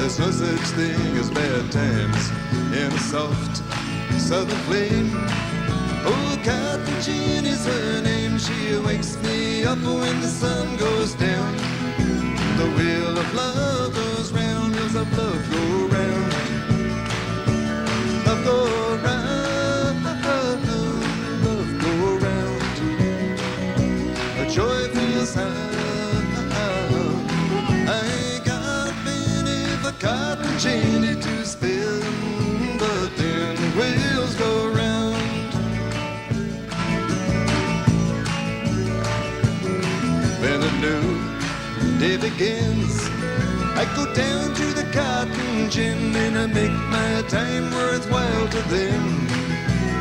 There's no such thing as bad times in a soft southern flame. Oh, Cotton Gin is her name. She wakes me up when the sun goes down. The wheel of love goes round, wheels of love go round. Love go round, love go round. A joyful sound. I ain't got a penny for cotton genie to spend, but then the wheels go round. When a new day begins, I go down to the cotton gin and I make my time worthwhile to them.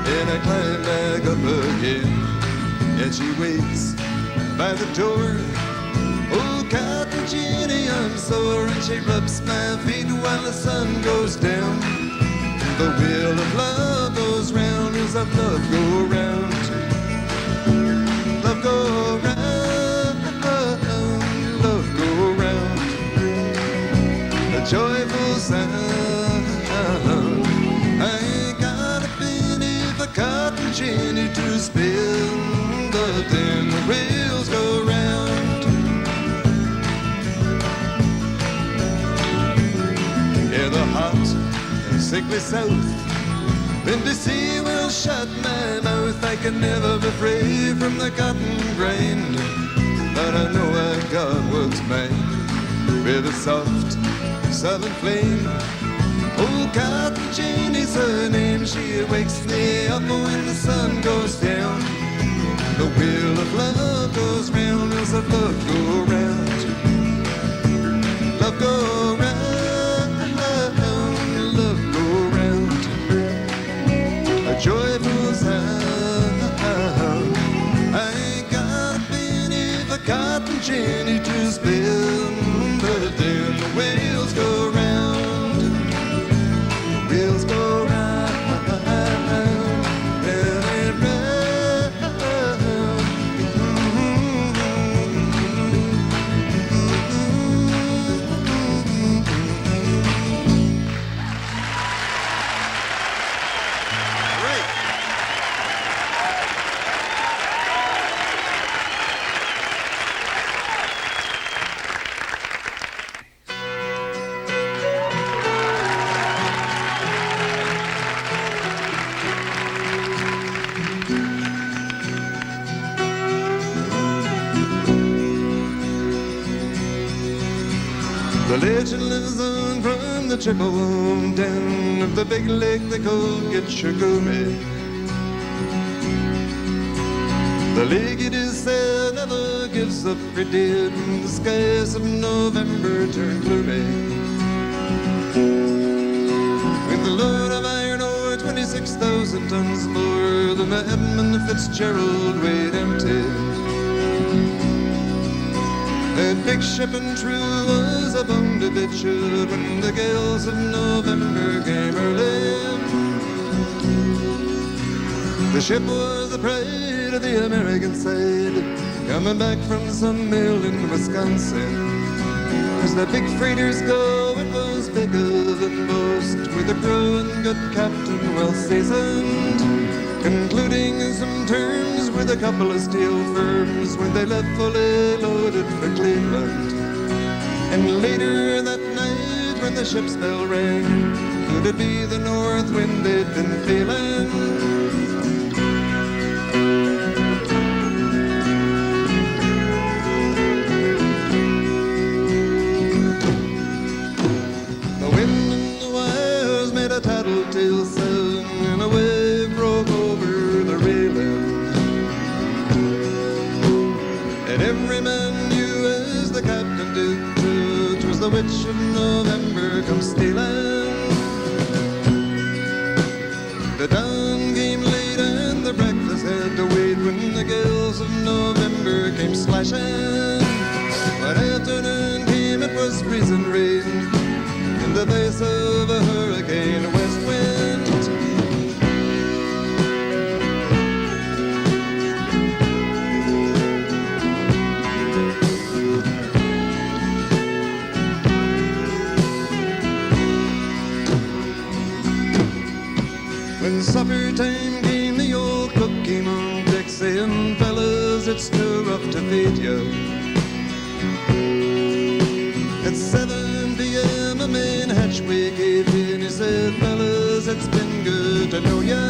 And I climb back up again, and she waits by the door. Oh, Cotton Ginny, I'm sore, and she rubs my feet while the sun goes down. The wheel of love goes round, wheels of love go round. Love go round, love go round. A joyful sound. I ain't got a penny for cotton genie to spend, but then the wheels go round. In the hot and sickly south, windy sea will shut my mouth. I can never be free from the cotton grind, but I know I've got what's mine with a soft southern flame. Oh, Cotton Genie's her name. She wakes me up when the sun goes down. The wheel of love goes round, wheels of love go round. Love go round, love go round. A joyful sound. I ain't got a penny for cotton genie to spend, but then the wheels go round. Wheels go round. The legend lives on from the Chippewa down of the big lake they call Gitchagumi. The lake, it is said, never gives up for dead. The skies of November turn gloomy. With the load of iron ore, 26,000 tons more than the Edmund Fitzgerald weighed empty. That big ship and true was a bone to bitched when the gales of November came early. The ship was the pride of the American side, coming back from some mill in Wisconsin. As the big freighters go, it was bigger than most, with a crew and good captain well seasoned, concluding some terms with a couple of steel firms when they left fully loaded for Cleveland. And later that night when the ship's bell rang, could it be the north wind they'd been feeling? The wind and the wires made a tattletale sound, and a wave broke over the railing. And every man knew, as the captain did too, 'twas the witch of November come stealing. The dawn came late and the breakfast had to wait when the gales of November came slashing. When afternoon came, it was freezing rain in the face of a hurricane west wind. supper time came, the old cook came on deck saying, fellas, it's too rough to feed you. At 7 p.m. a main hatchway gave in. He said, fellas, it's been good to know ya.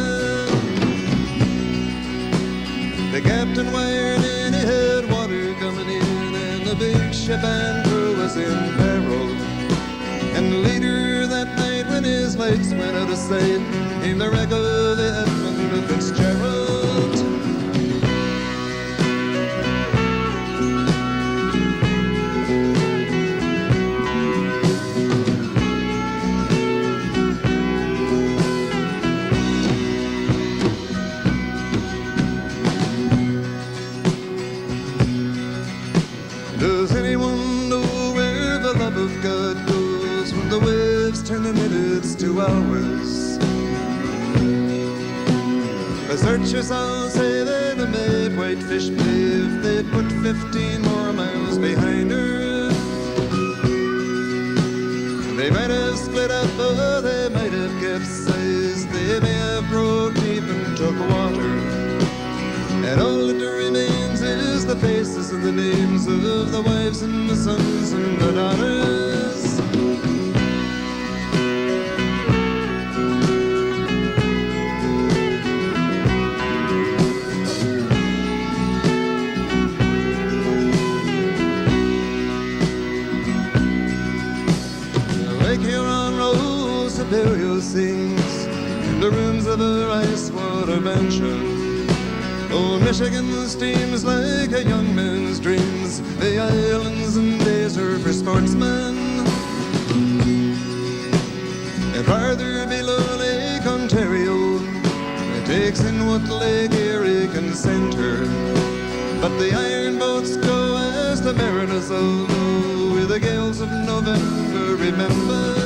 The captain wired in, he had water coming in, and the big ship and crew was in peril. And later that night when his lights went out of sight, came the wreck of the Edmund Fitzgerald. Does anyone know where the love of God goes when the waves turn the minutes to hours? The searchers all say that a made whitefish play if they'd put 15 more miles behind her. They might have split up or they might have capsized. They may have broke deep and took water. And all that remains is the faces and the names of the wives and the sons and the daughters. Like Huron rolls, Superior sings in the rooms of her ice water mansion. Old Michigan steams like a young man's dreams. The islands and days are for sportsmen. And farther below Lake Ontario, it takes in what Lake Erie can send her. But the iron boats go as the mariners all know, with the gales of November remembered.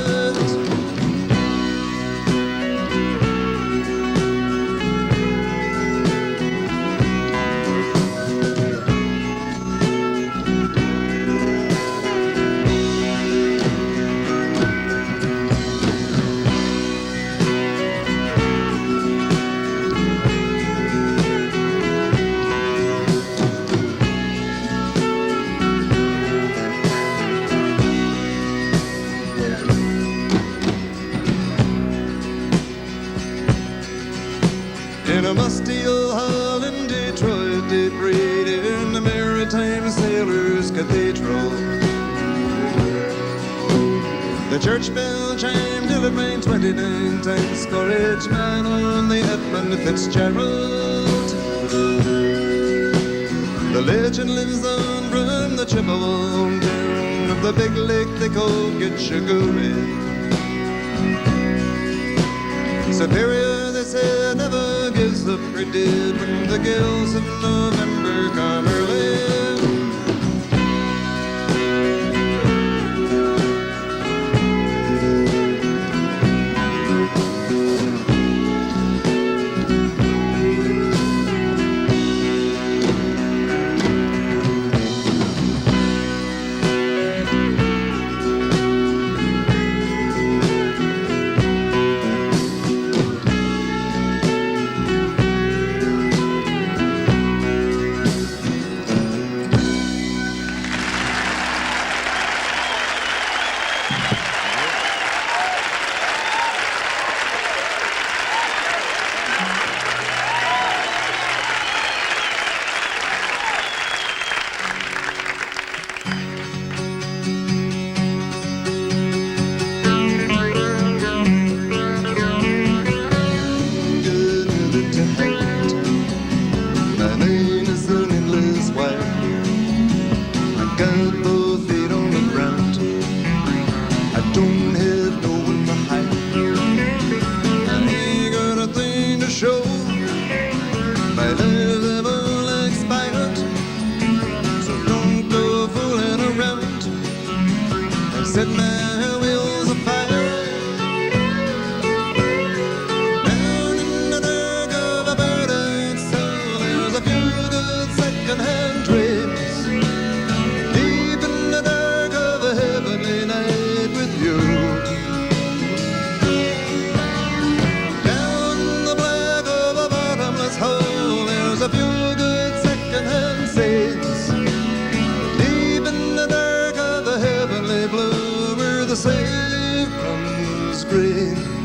In a musty old hall in Detroit, they prayed in the Maritime Sailors' Cathedral. The church bell chimed till it rang 29 times for each man on the Edmund Fitzgerald. The legend lives on from the Chippewa town of the big lake they call Gitchaguri. Superior, they say, never gives up her dead when the gales of November come early. Set my wheels afire down in the dark of a burnt soul. There's a few good second-hand dreams deep in the dark of a heavenly night with you. Down the the saffron's green.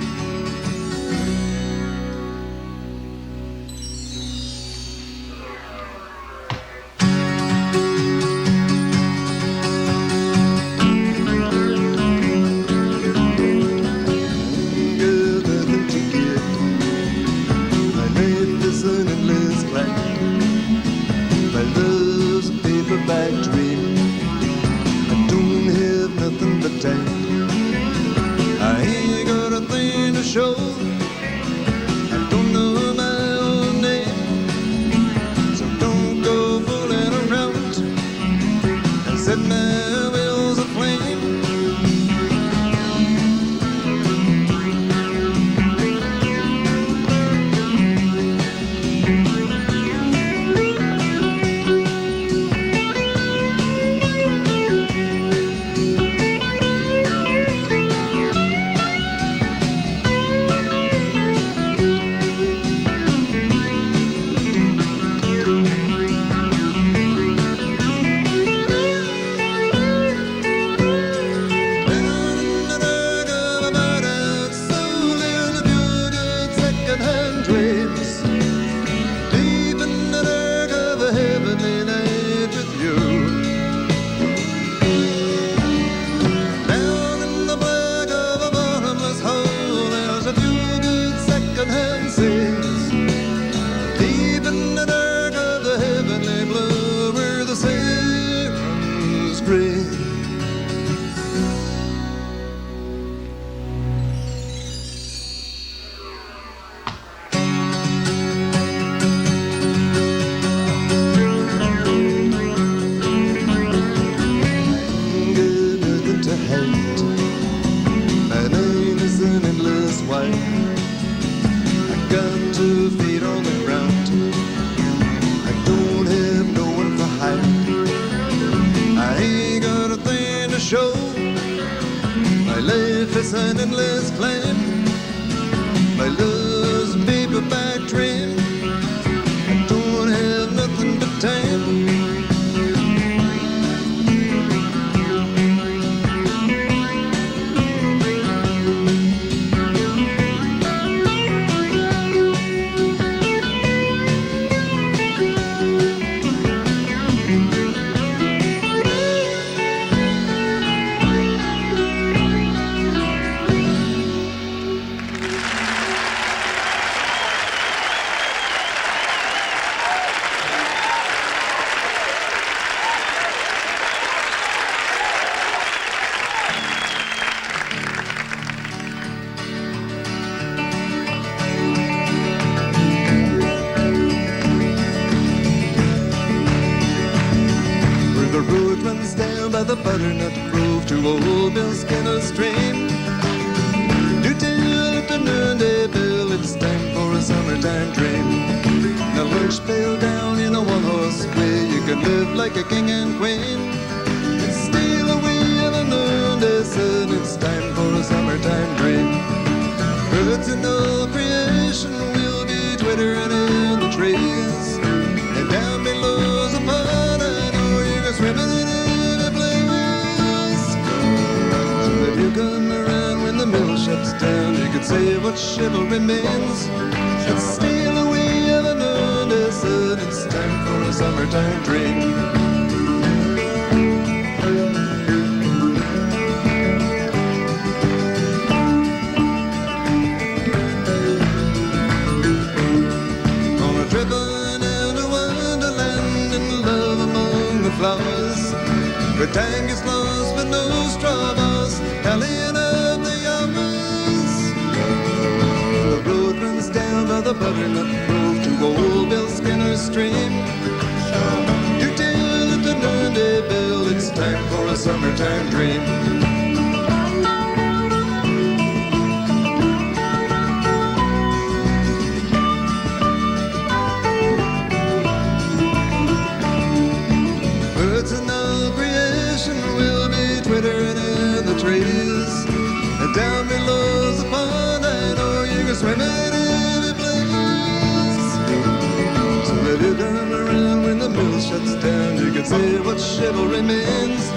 Say what chivalry means,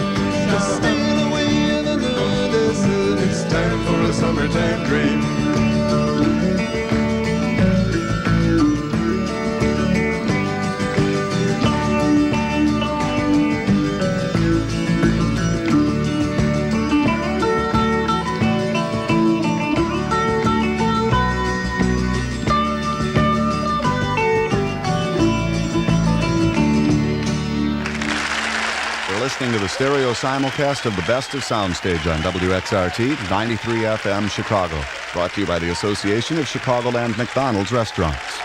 just steal away in the noon. stereo simulcast of the best of SoundStage on WXRT 93 FM Chicago. Brought to you by the Association of Chicagoland McDonald's Restaurants.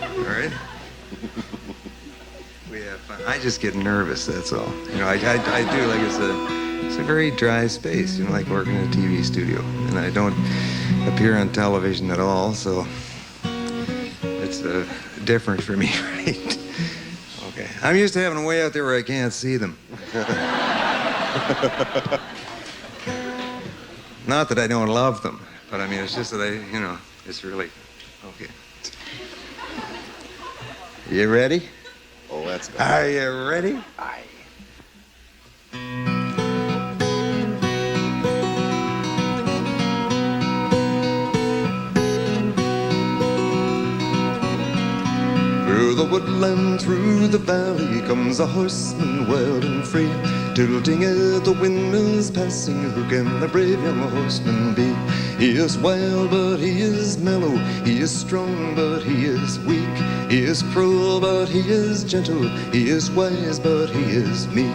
All right. We have fun. I just get nervous, that's all. You know, I do, like, it's a very dry space, you know, like working in a TV studio. And I don't appear on television at all, so it's different for me, right? Okay. I'm used to having a way out there where I can't see them. Not that I don't love them, but I mean, it's just that you know, it's really, okay. You ready? Oh, that's good. Are you ready? Aye. Through the woodland, through the valley, comes a horseman wild and free, tilting at the windmills passing. Who can the brave young horseman be? He is wild, but he is mellow. He is strong, but he is weak. He is cruel, but he is gentle. He is wise, but he is meek.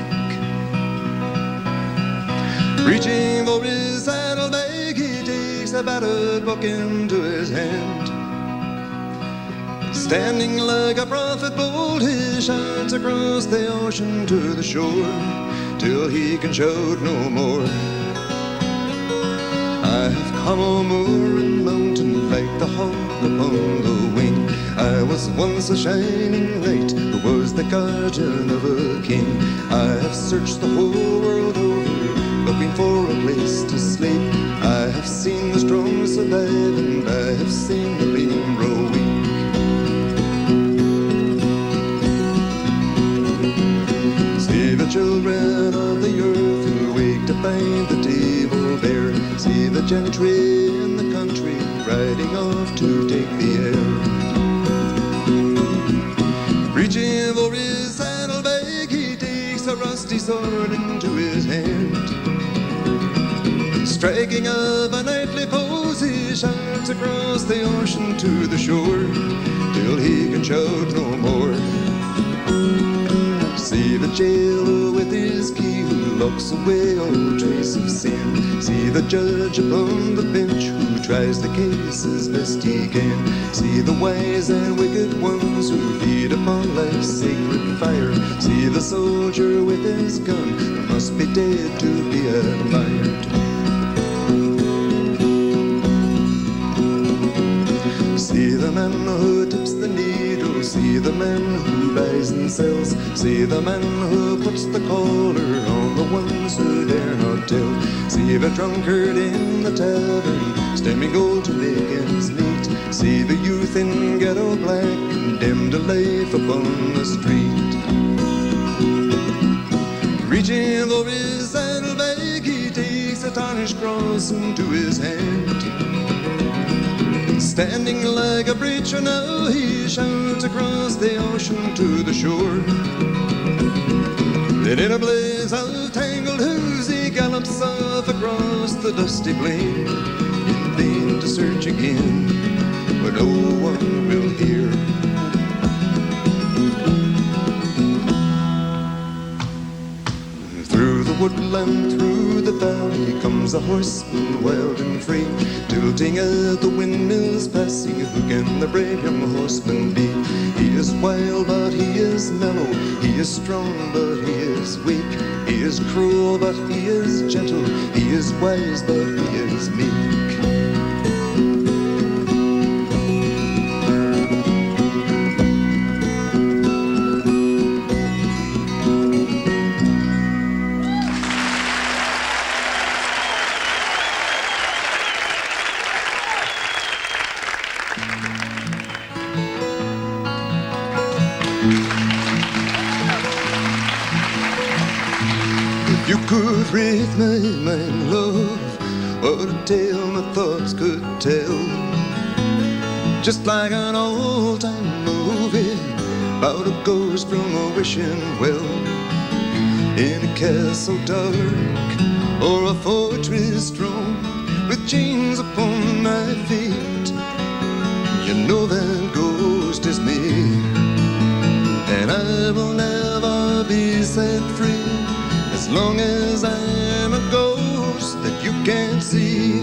Reaching for his saddlebag, he takes a battered book into his hand. Standing like a prophet bold, he shouts across the ocean to the shore, till he can shout no more. I have come on moor and mountain like the hawk upon the wing. I was once a shining light who was the guardian of a king. I have searched the whole world over, looking for a place to sleep. I have seen the strong survive, and I have seen the lean grow weak. See the children of the earth who wake to find the table bare. See the gentry in the country riding off to take the air. Reaching for his saddlebag, he takes a rusty sword into his hand. Striking up a knightly pose, he shouts across the ocean to the shore, till he can shout no more. See the jailer with his key who locks away all trace of sin. See the judge upon the bench who tries the case as best he can. See the wise and wicked ones who feed upon life's sacred fire. See the soldier with his gun who must be dead to be admired. See the man who tips the needle. See the man who buys and sells. See the man who puts the collar on the ones who dare not tell. See the drunkard in the tavern, stemming gold to make ends meet. See the youth in ghetto black, condemned to life upon the street. Reaching for his saddlebag, he takes a tarnished cross into his hand. Standing like a preacher now, he shouts across the ocean to the shore. Then in a blaze of tangled hooves, he gallops off across the dusty plain, in vain to search again, but no one will hear. Through the woodland, through the valley, comes a horseman wild and free, tilting at the windmills passing. Who can the brave young horseman be? He is wild, but he is mellow. He is strong, but he is weak. He is cruel, but he is gentle. He is wise, but he is meek. If you could read my mind, love, what a tale my thoughts could tell. Just like an old-time movie about a ghost from a wishing well, in a castle dark or a fortress strong, with chains upon my feet. You know that ghost is me, and I will never be set free as long as I'm a ghost that you can't see.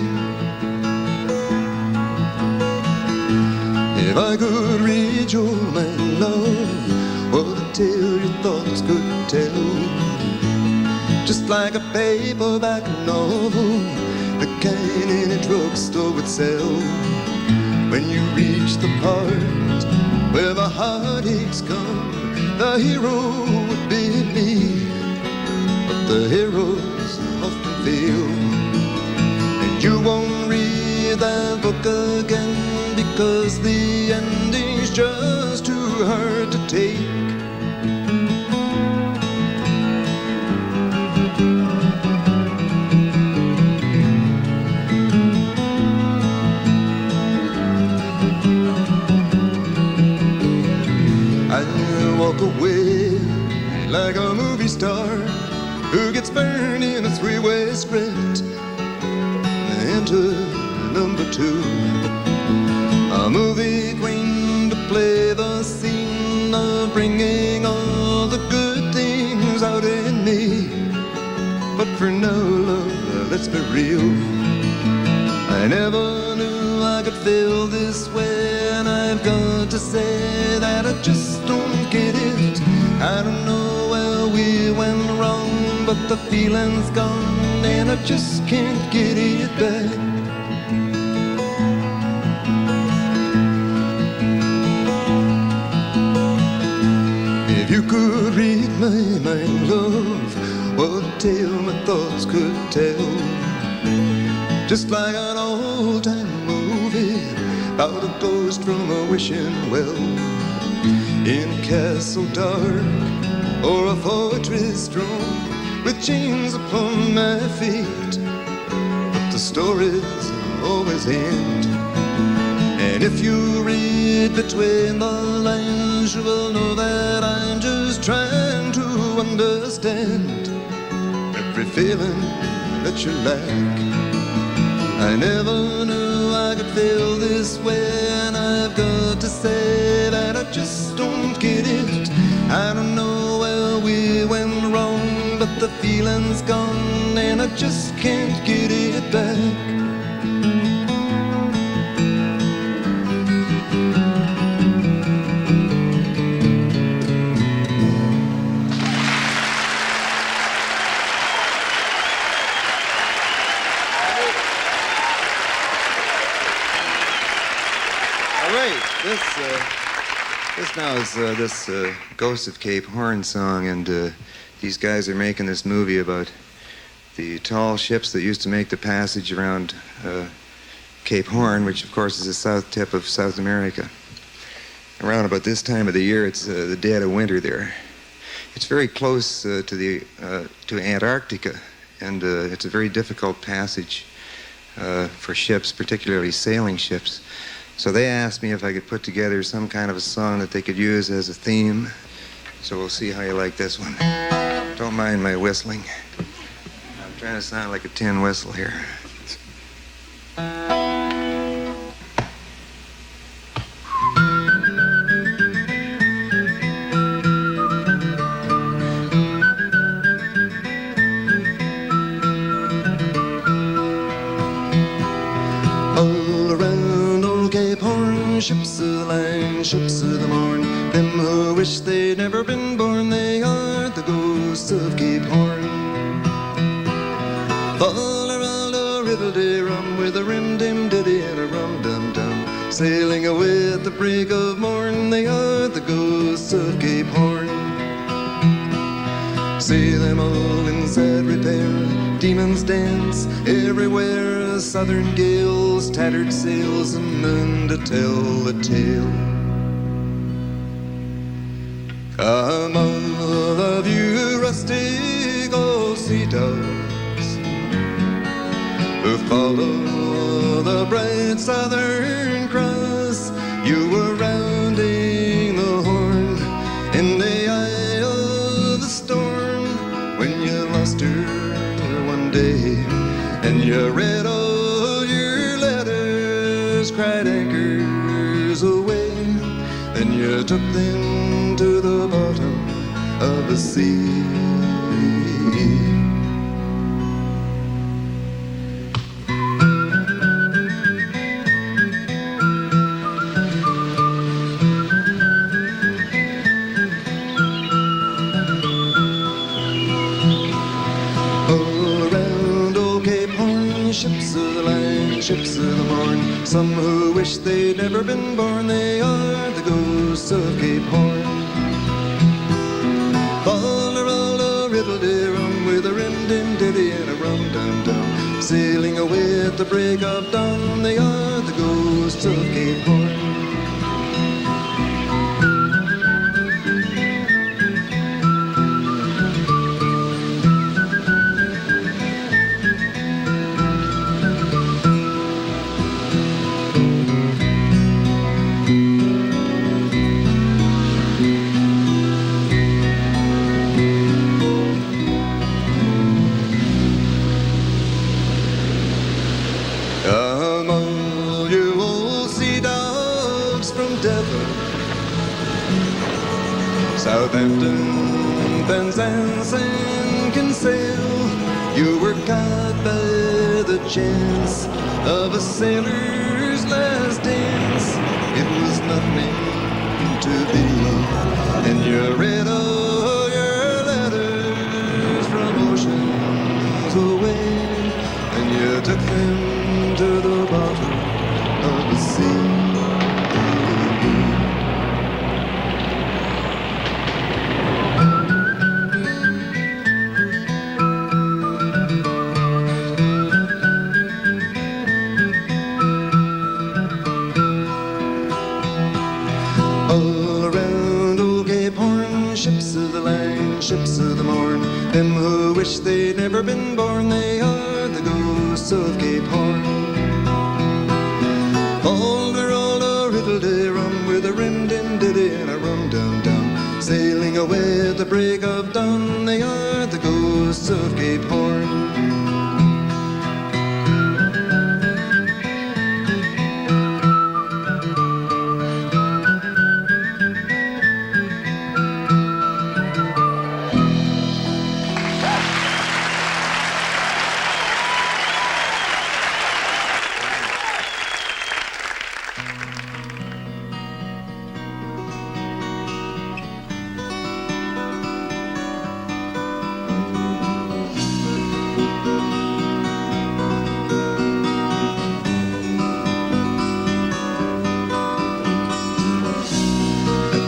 If I could read your mind, love, what a tale your thoughts could tell. Just like a paperback novel, the kind in a drugstore would sell. When you reach the part where the heartaches come, the hero would be me. But the heroes often fail, and you won't read that book again, because the ending's just too hard to take. I walk away like a movie star who gets burned in a three-way script. Enter number two, a movie queen to play the scene of bringing all the good things out in me. But for now, love, let's be real, I never knew I could feel this way, and I've got to say that I just don't get it. I don't know where we went wrong, but the feeling's gone, and I just can't get it back. If you could read my mind, love, what a tale my thoughts could tell. Just like an old-time movie about a ghost from a wishing well, in a castle dark or a fortress strong, with chains upon my feet. But the stories always end, and if you read between the lines, you will know that I'm just trying to understand every feeling that you lack. I never knew I could feel this way, and I've got to say that I just don't get it. I don't know where we went wrong, but the feeling's gone, and I just can't get it back. This now is this Ghost of Cape Horn song, and these guys are making this movie about the tall ships that used to make the passage around Cape Horn, which of course is the south tip of South America. Around about this time of the year, it's the dead of winter there. It's very close to Antarctica, and it's a very difficult passage for ships, particularly sailing ships. So they asked me if I could put together some kind of a song that they could use as a theme. So we'll see how you like this one. Don't mind my whistling. I'm trying to sound like a tin whistle here. Ships of the line, ships of the morn, them who wish they'd never been born, they are the ghosts of Cape Horn. All around a riddle-de-rum with a rim-dim-diddy and a rum-dum-dum, sailing away at the break of morn, they are the ghosts of Cape Horn. See them all in sad repair, demons dance everywhere, southern gales, tattered sails, and none to tell the tale. Come all of you rustic old sea dogs, who follow the bright Southern Cross. You were rounding the horn in the eye of the storm when you lost her one day, and you read all your letters, cried anchors away. Then you took them to the bottom of the sea. Ships of the line, ships of the morn, some who wish they'd never been born, they are the ghosts of Cape Horn. Fall-a-roll-a, riddle-de-rum, with a rim-dim-diddy and a rum-dum-dum, sailing away at the break of dawn, they are the ghosts of Cape Horn. Southampton, Penzance, and Kinsale, you were caught by the chance of a sailor's last dance. It was not meant to be, and you read all your letters from oceans away, and you took them to the bottom of the sea. Ships of the morn, them who wish they'd never been born, they are the ghosts of Cape Horn. All-a-roll-a, riddle-de-rum, with a rim-dim-diddy and a rum-dum-dum, sailing away at the break of dawn, they are the ghosts of Cape Horn.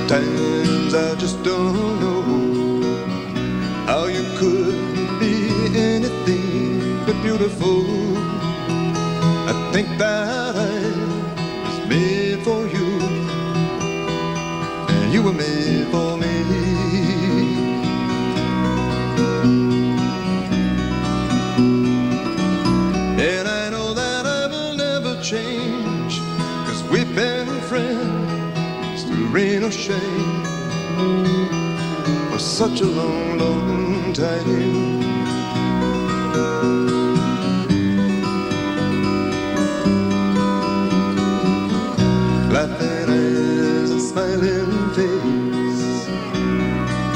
Times I just don't know how you could be anything but beautiful. I think that I was made for you, and you were made for me. And I know that I will never change, 'cause we've been friends through rain or shade for such a long, long time. Laughing eyes and smiling face,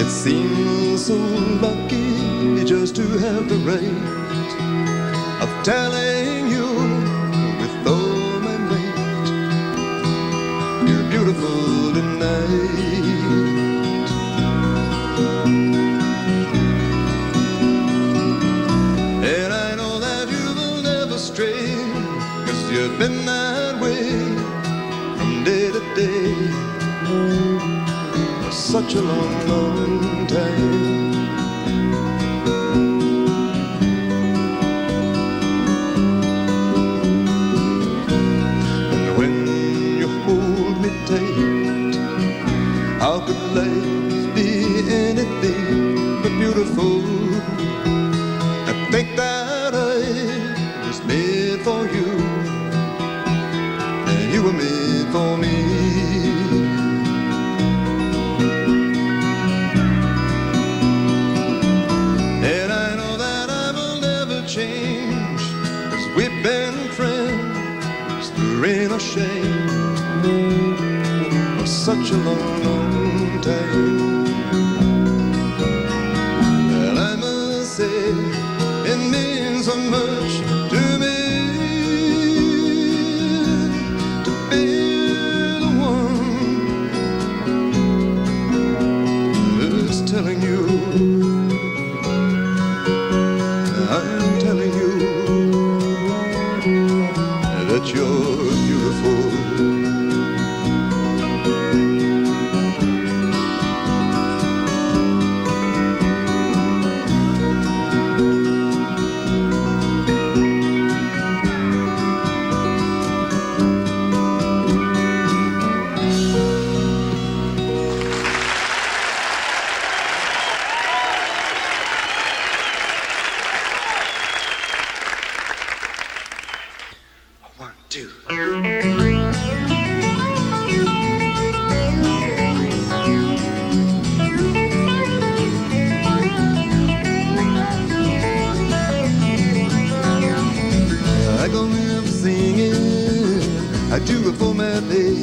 it seems so lucky just to have the right of telling you with all my might, you're beautiful tonight. And I know that you will never stray, 'cause you've been that way from day to day for such a long, long time. And when you hold me tight, how could life be anything but beautiful? I think that I was made such a long, long time. Well, I must say it means so much to me to be the one who's telling you, I'm telling you that you're beautiful. I go live singing, I do it for my pay.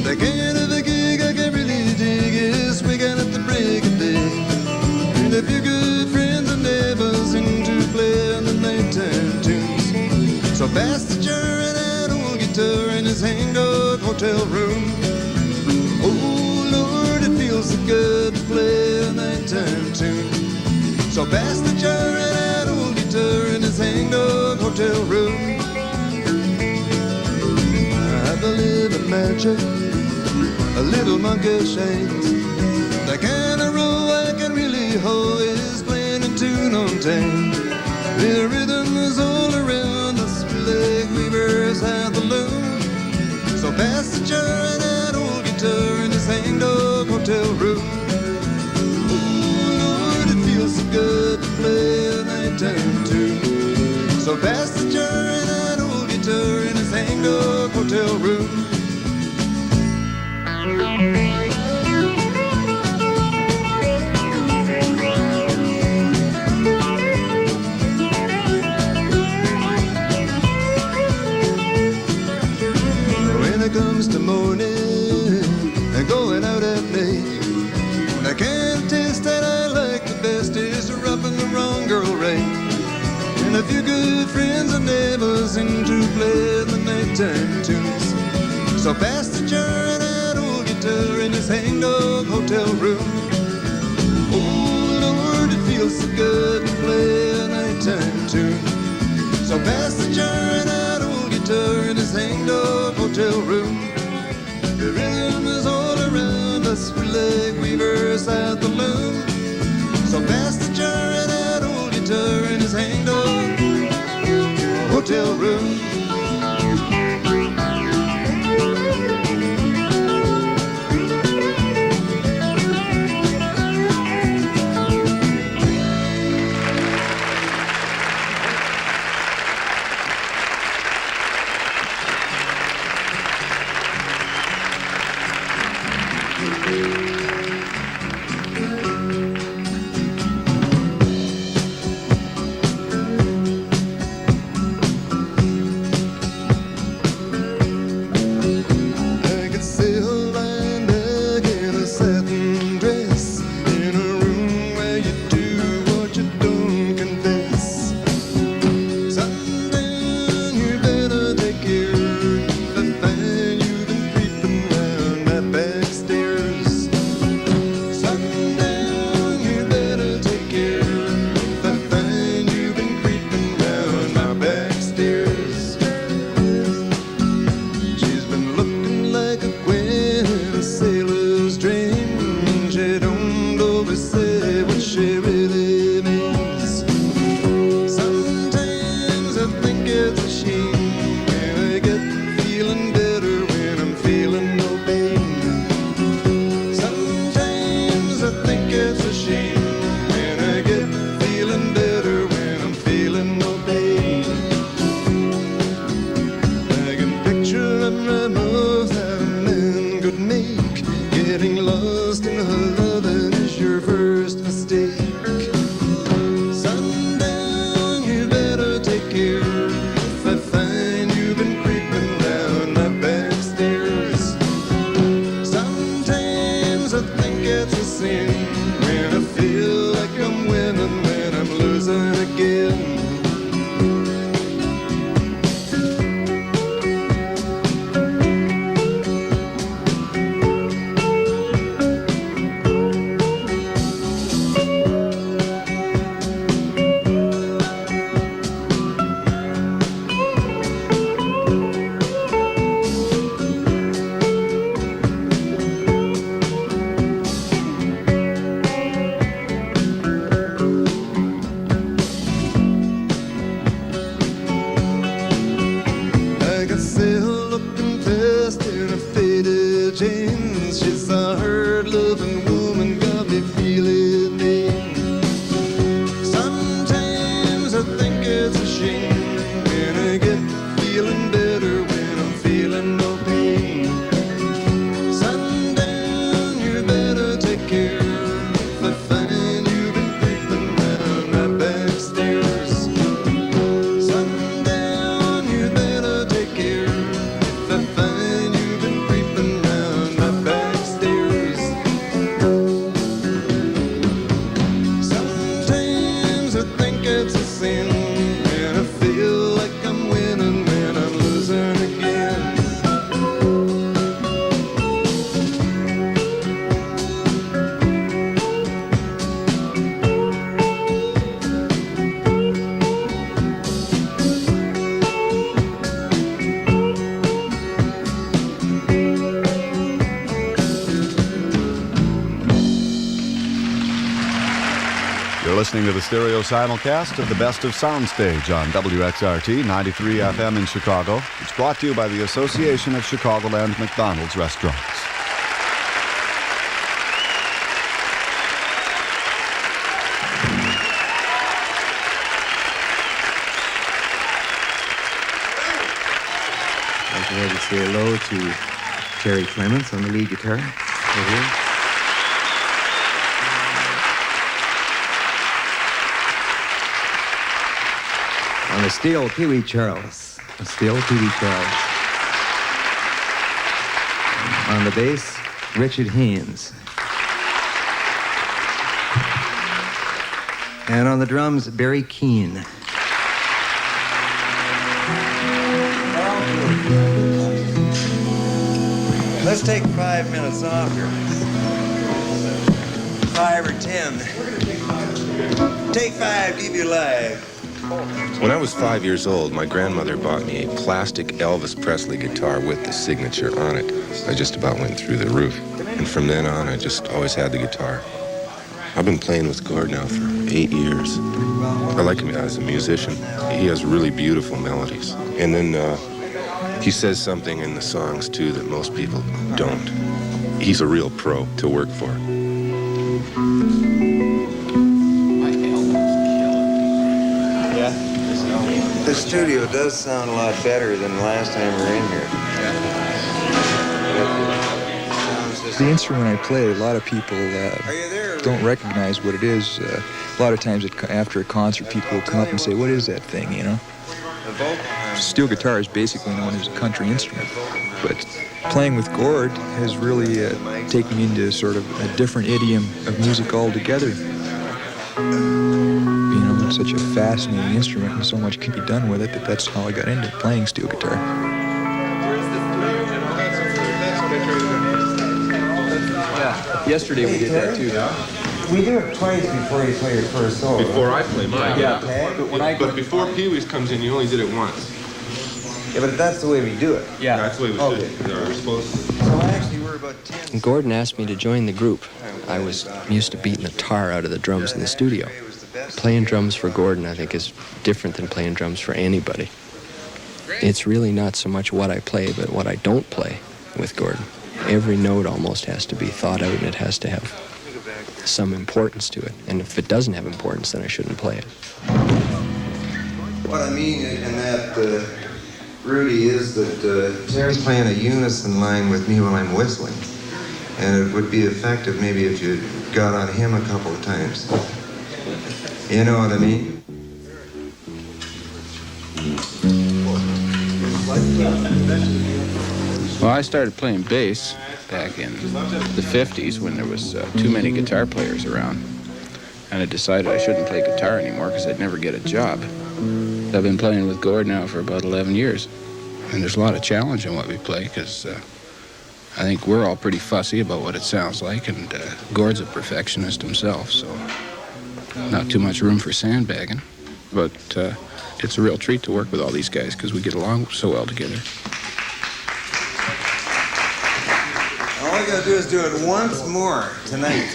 The kind of a gig I can really dig is wigging at the break of day. And a few good friends and neighbors into playing the nighttime tunes. So pass the jar and that old guitar in his hang-dog hotel room. Oh Lord, it feels so good to play a nighttime tune. So pass the jar and that old guitar in his hang-dog hotel room. I believe in magic, a little monkey shines. The kind of roll I can really hold is playing in tune on time. The rhythm is all around us, like weavers at the loom. So pass the jar and that old guitar in his hang-dog hotel room. Oh Lord, it feels so good to play a nighttime tune. So pass the jar and that old guitar in his hang-dog hotel room. When it comes to morning and going out at night, the kind of taste that I like the best is rubbing the wrong girl right. And a few good friends and neighbors into play the nighttime tunes. So pass the jar and that old guitar in his hang-dog hotel room. Oh Lord, it feels so good to play a nighttime tune. So pass the jar and that old guitar in his hang-dog hotel room. The rhythm is all around us, we're like weavers at the loom. So pass the jar and that old guitar in his hang-dog hotel room. Backstairs chains. She's a hard-loving woman, got me feeling mean. Sometimes I think it's a shame, and I get feeling better when I'm feeling no pain. Sundown, you better take care if I find you've been creeping round my back stairs. Sundown, you better take care if I find you've been creeping round my back stairs. Sometimes I think it's a sin, and I feel like I'm winning when I'm losing again. You're listening to the stereo simulcast of the Best of Soundstage on WXRT 93 FM in Chicago. It's brought to you by the Association of Chicagoland McDonald's Restaurants. I'd like to say hello to Terry Clements on the lead guitar. Right here. On the steel, 𝗜𝗠𝗔𝗚𝗘𝗧𝗜𝗖. The steel, 𝗜𝗠𝗔𝗚𝗘𝗧𝗜𝗖. On the bass, Richard Haynes. And on the drums, Barry Keane. Let's take 5 minutes off here. 5 or 10. Take 5, give you life. When I was 5 years old, my grandmother bought me a plastic Elvis Presley guitar with the signature on it. I just about went through the roof. And from then on, I just always had the guitar. I've been playing with Gord now for 8 years. I like him as a musician. He has really beautiful melodies. And then he says something in the songs, too, that most people don't. He's a real pro to work for. The studio does sound a lot better than last time we were in here. The instrument I play, a lot of people don't recognize what it is. A lot of times after a concert, people will come up and say, "What is that thing?" You know. Steel guitar is basically known as a country instrument, but playing with Gord has really taken me into sort of a different idiom of music altogether. You know, it's such a fascinating instrument, and so much can be done with it that's how I got into playing steel guitar. Yeah, yesterday we did that too. We do it twice before you play your first solo. Before I play mine. Yeah, But before Pee-wee's comes in, you only did it once. Yeah, but that's the way we do it. Yeah. That's the way we did it. We're supposed to. So actually we're about 10. Gordon asked me to join the group. I was used to beating the tar out of the drums in the studio. Playing drums for Gordon, I think, is different than playing drums for anybody. It's really not so much what I play, but what I don't play with Gordon. Every note almost has to be thought out, and it has to have some importance to it. And if it doesn't have importance, then I shouldn't play it. What I mean in that, Rudy, is that Terry's playing a unison line with me while I'm whistling. And it would be effective maybe if you got on him a couple of times. You know what I mean? Well, I started playing bass back in the 50s when there was too many guitar players around. And I decided I shouldn't play guitar anymore because I'd never get a job. I've been playing with Gord now for about 11 years. And there's a lot of challenge in what we play because I think we're all pretty fussy about what it sounds like, and Gord's a perfectionist himself, so not too much room for sandbagging. But it's a real treat to work with all these guys because we get along so well together. All you gotta do is do it once more tonight.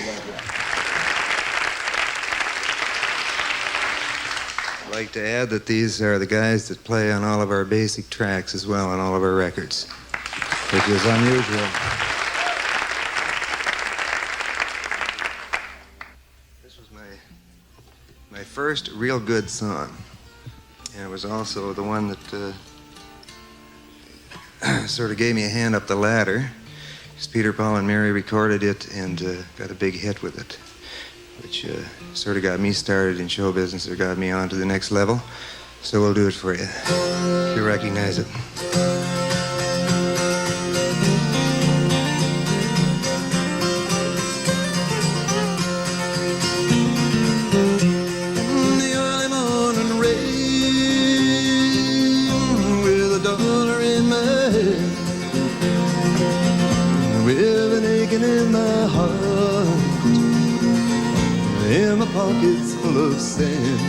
I'd like to add that these are the guys that play on all of our basic tracks as well on all of our records, which is unusual. first real good song. And it was also the one that sort of gave me a hand up the ladder. Because Peter, Paul, and Mary recorded it and got a big hit with it, which sort of got me started in show business, or got me on to the next level. So we'll do it for you, if you recognize it. In my heart, in my pockets full of sand,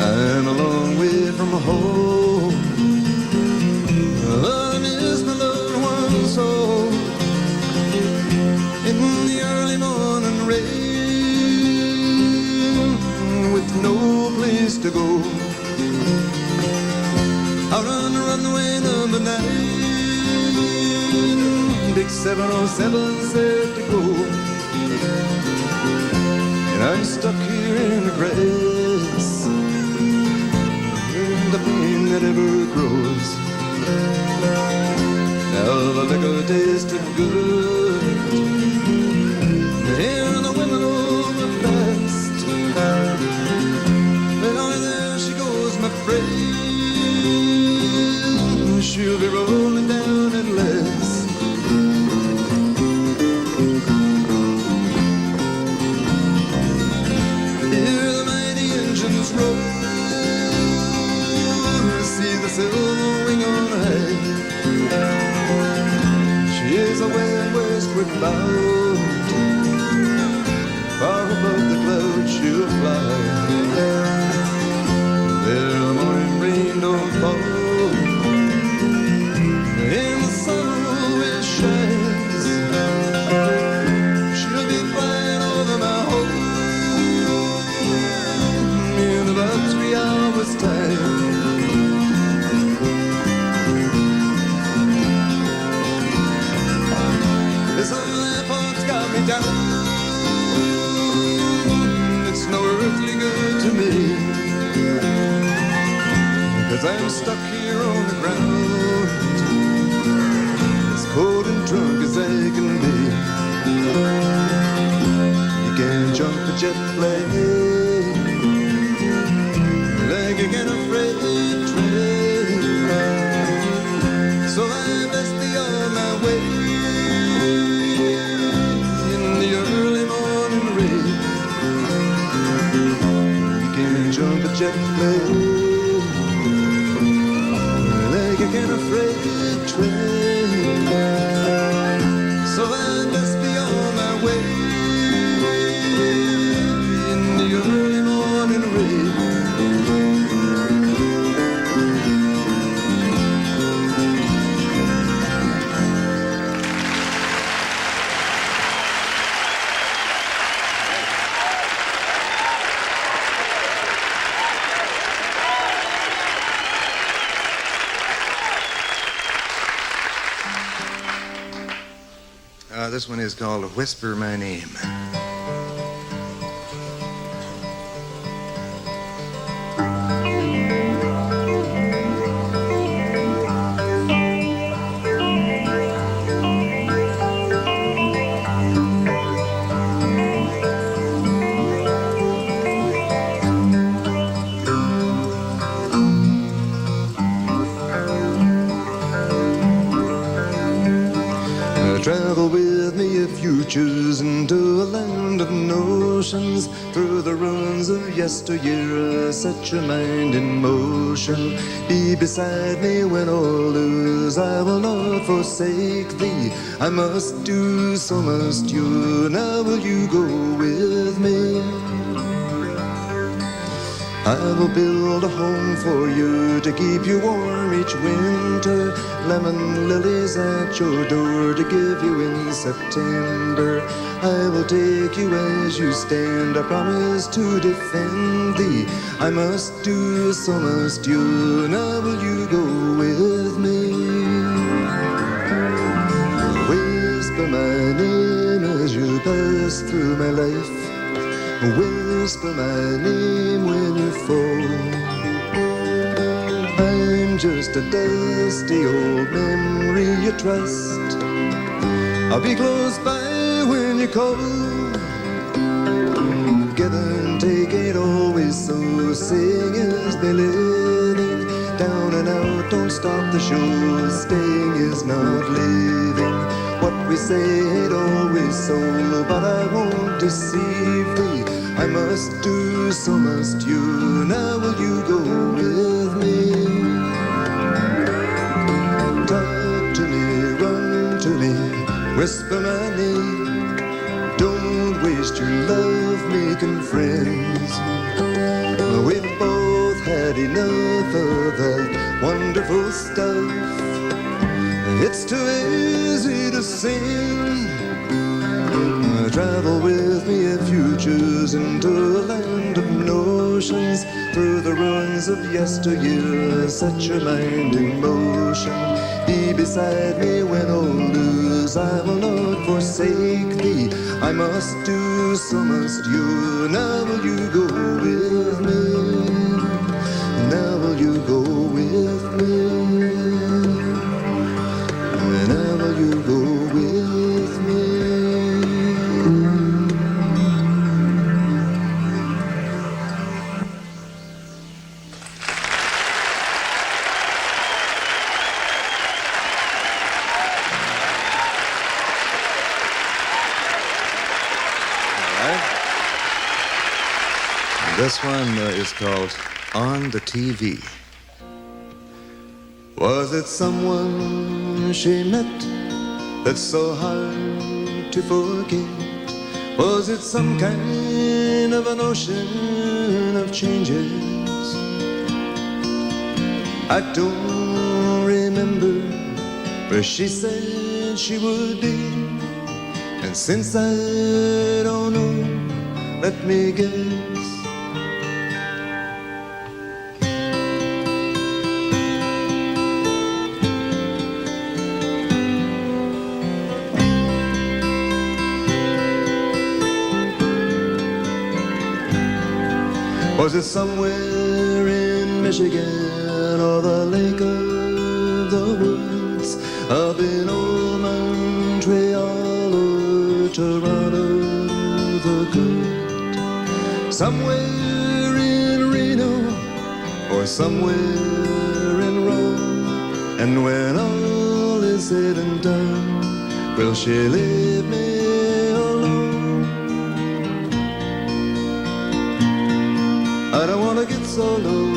I'm a long way from home. I miss my loved one so. In the early morning rain, with no place to go, out on the runway number 9. Big 707 said to go, and I'm stuck here in the grass, in the pain that ever grows. Now the liquor tasted good, and the women over fast, but only there she goes, my friend. She'll be rolling down at last. See the silver wing on high. She is away westward bound. Far above the clouds she'll fly. There the morning rain don't fall, and the sun always shines. She'll be flying over my home in about 3 hours' time. This airport's got me down. It's no earthly good to me, 'cause I'm stuck here on the ground, as cold and drunk as I can be. You can't jump a jet plane like you can a freight train, so I best be on my way. Early morning rain, you can't jump a jet plane like you can a freight train, so I must be on my way in the early morning rain. This one is called Whisper My Name. Travel with me if you choose into a land of notions, through the ruins of yesteryear. Set your mind in motion. Be beside me when all is. I will not forsake thee. I must do, so must you. Now will you go with me? I will build a home for you to keep you warm each winter. Lemon lilies at your door to give you in September. I will take you as you stand. I promise to defend thee. I must do, so must you. Now will you go with me? Whisper my name as you pass through my life. whisper my name when you fall. I'm just a dusty old memory you trust. I'll be close by when you call. Give and take ain't always so. Seeing is believing. Down and out, don't stop the show. Staying is not leaving. What we say ain't always so, but I won't deceive thee. I must do, so must you. Now will you go with me? Talk to me, run to me, whisper my name. Don't waste your love making friends. We've both had enough of that wonderful stuff. It's too easy to sin. Travel with me if you choose into a land of notions. Through the ruins of yesteryear, set your mind in motion. Be beside me when all lose. I will not forsake thee. I must do, so must you. Now will you go with me? Now will you go with me? Now will you go with me? This one is called On the TV. Was it someone she met that's so hard to forget? Was it some kind of an ocean of changes? I don't remember where she said she would be. And since I don't know, let me guess. Was it somewhere in Michigan or the lake of the woods? Up in old Montreal or Toronto the good? Somewhere in Reno or somewhere in Rome? And when all is said and done, will she leave me alone? I don't want to get so low.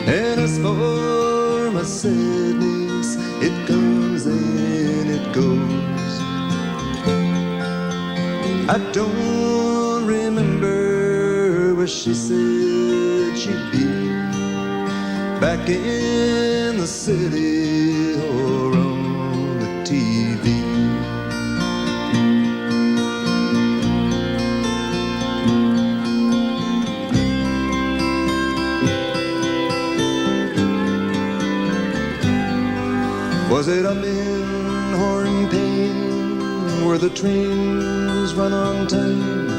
And as for my sadness, it comes and it goes. I don't remember where she said she'd be. Back in the city or on the TV. Was it up in Hornpain where the trains run on time?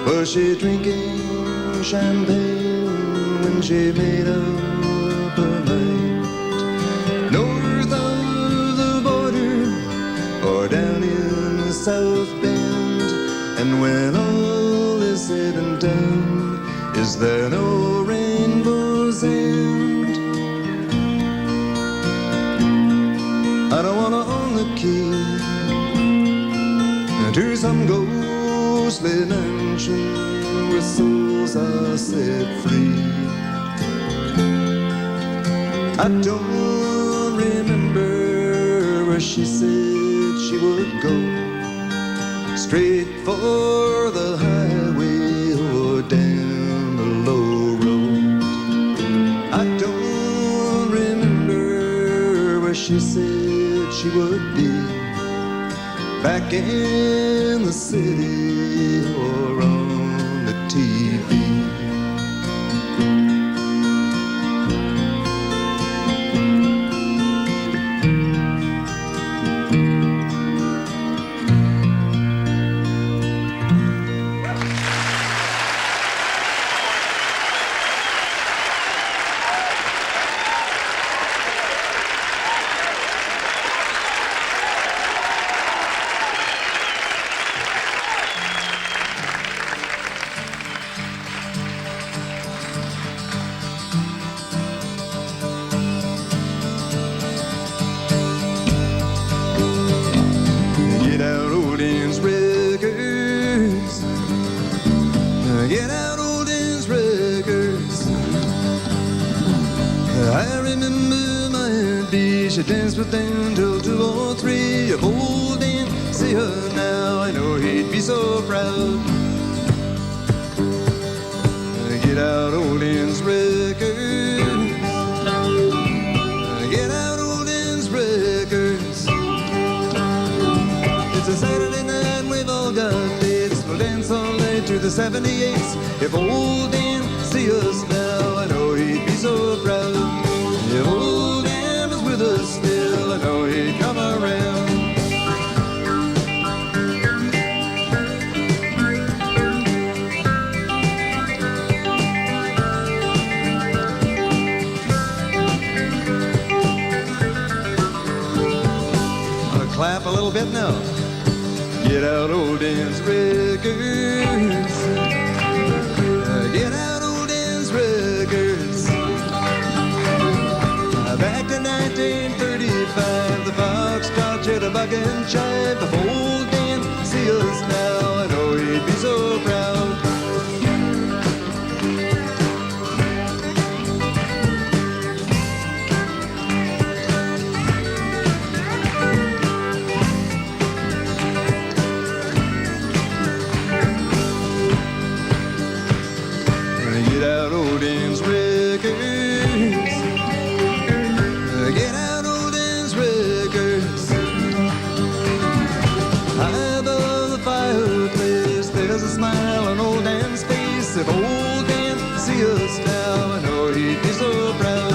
Was she drinking champagne when she made up her mind? North of the border or down in South Bend? And when all is said and done, is there no rainbow's end? I don't want to own the key to some ghostly mansion where souls are set free. I don't remember where she said she would go. Straight for the highway or down the low road. I don't remember where she said she would be. Back in the city or on the TV. to dance with them till 2 or 3. If old Dan see her now, I know he'd be so proud. Get out old Dan's records. Get out old Dan's records. It's a Saturday night, we've all got dates. We'll dance all night to the 78s. If old Dan see us now, I know he'd be so proud. If old Dan was with us still, I know he'd come around. Clap a little bit now. Get out old Dan's records. Get out old Dan's records. Back to 1935, the foxtrot, jitterbug and jive. If old Dan see us now, I know he'd be so proud. If old Dan see us now, I know he'd be so proud.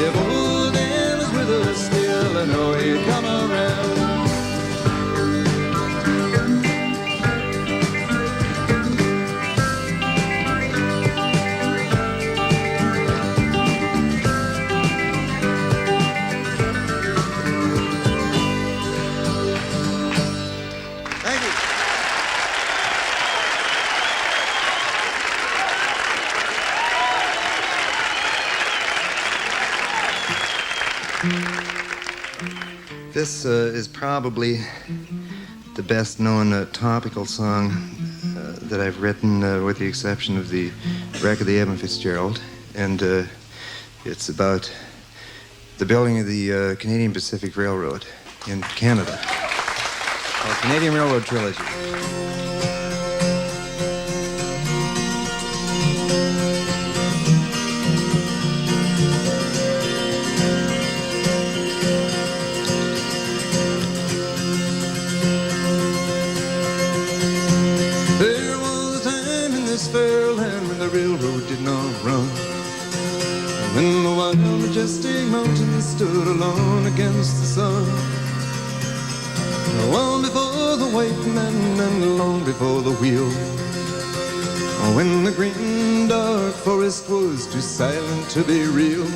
If old Dan is with us still, I know he'd come around. Thank you. This is probably the best known topical song that I've written, with the exception of the wreck of the Eva Fitzgerald. And it's about the building of the Canadian Pacific Railroad in Canada. Called Canadian Railroad Trilogy. Railroad did not run. When the wild majestic mountains stood alone against the sun, long before the white man and long before the wheel, when the green dark forest was too silent to be real.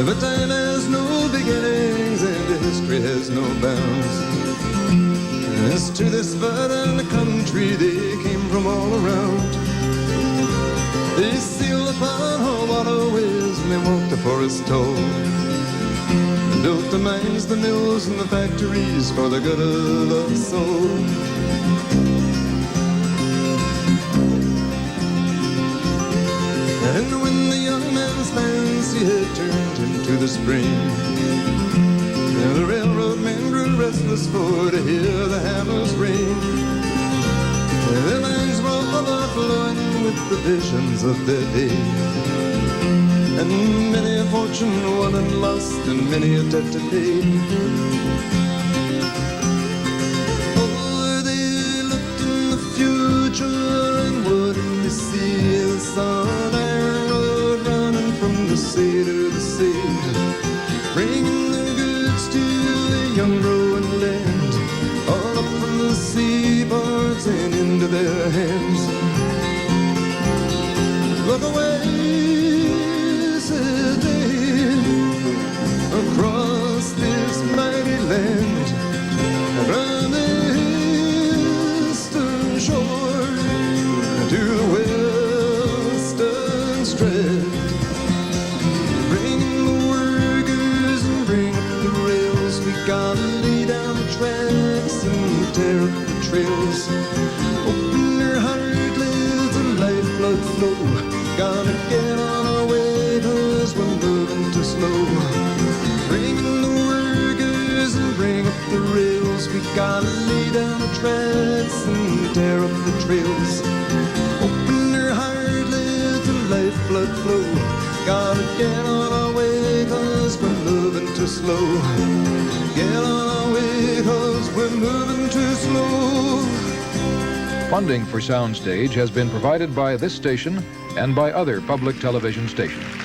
But time has no beginnings and history has no bounds. As to this verdant country they came from all around. They sailed upon her waterways and they walked the forest tall, and built the mines, the mills, and the factories for the good of the soul. And when the young man's fancy had turned into the spring, the railroad men grew restless for to hear the hammers ring. Their minds were overflowing with the visions of their day, and many a fortune won and lost, and many a debt to pay. Oh, they looked in the future, and what did they see? They saw an iron road running from the sea to the sea, bringing the goods to the young growing land, all up from the seaboards and into their hands. Look away, said they, across this mighty land, from the eastern shore to the western strand, bringing the workers and bring up the rails. We gotta lay down the tracks and tear up the trails, open their heart, let the lifeblood flow. Gotta get on our way, 'cause we're moving too slow. Bring in the workers and bring up the rails. We gotta lay down the tracks and tear up the trails. Open your heart, let the lifeblood flow. Gotta get on our way, 'cause we're moving too slow. Get on our way, 'cause we're moving too slow. Funding for SoundStage has been provided by this station and by other public television stations.